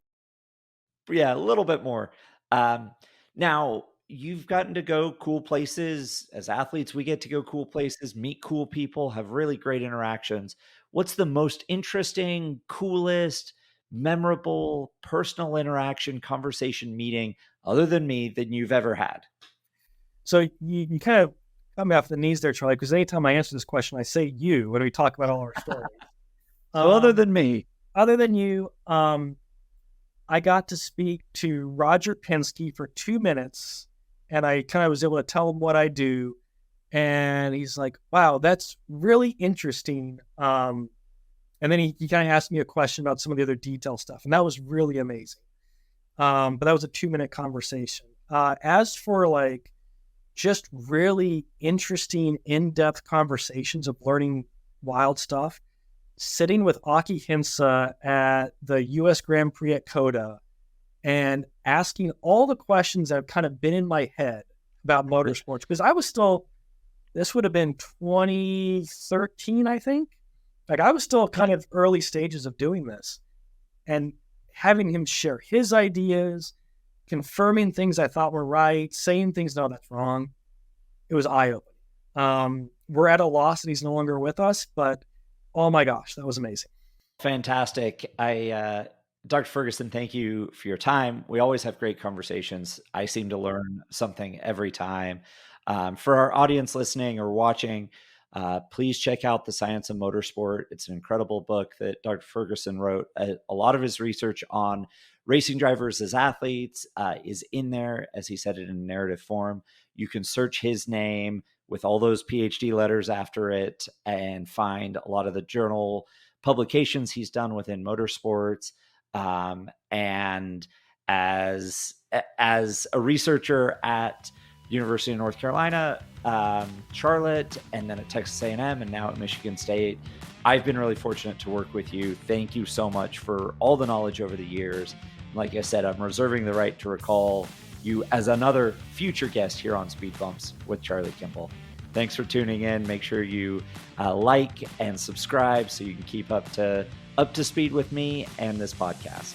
Yeah, a little bit more. Now you've gotten to go cool places as athletes. We get to go cool places, meet cool people, have really great interactions. What's the most interesting, coolest, memorable, personal interaction, conversation, meeting, other than me, than you've ever had? So you kind of got me off the knees there, Charlie, because anytime I answer this question, I say you when we talk about all our stories. So other than me, other than you, I got to speak to Roger Penske for 2 minutes, and I kind of was able to tell him what I do. And he's like, wow, that's really interesting. And then he kind of asked me a question about some of the other detail stuff, and that was really amazing. But that was a 2-minute conversation. As for like just really interesting, in-depth conversations of learning wild stuff, sitting with Aki Hinsa at the U.S. Grand Prix at Coda and asking all the questions that have kind of been in my head about motorsports, because I was still, this would have been 2013, I think. Like I was still kind of early stages of doing this, and having him share his ideas, confirming things I thought were right, saying things, no, that's wrong. It was eye-opening. We're at a loss and he's no longer with us, but oh my gosh, that was amazing. Fantastic. Dr. Ferguson, thank you for your time. We always have great conversations. I seem to learn something every time. For our audience listening or watching, please check out The Science of Motorsport. It's an incredible book that Dr. Ferguson wrote. A lot of his research on racing drivers as athletes is in there, as he said it in narrative form. You can search his name with all those PhD letters after it and find a lot of the journal publications he's done within motorsports. And as a researcher at University of North Carolina, Charlotte, and then at Texas A&M, and now at Michigan State, I've been really fortunate to work with you. Thank you so much for all the knowledge over the years. Like I said, I'm reserving the right to recall you as another future guest here on Speed Bumps with Charlie Kimball. Thanks for tuning in. Make sure you like and subscribe so you can keep up to speed with me and this podcast.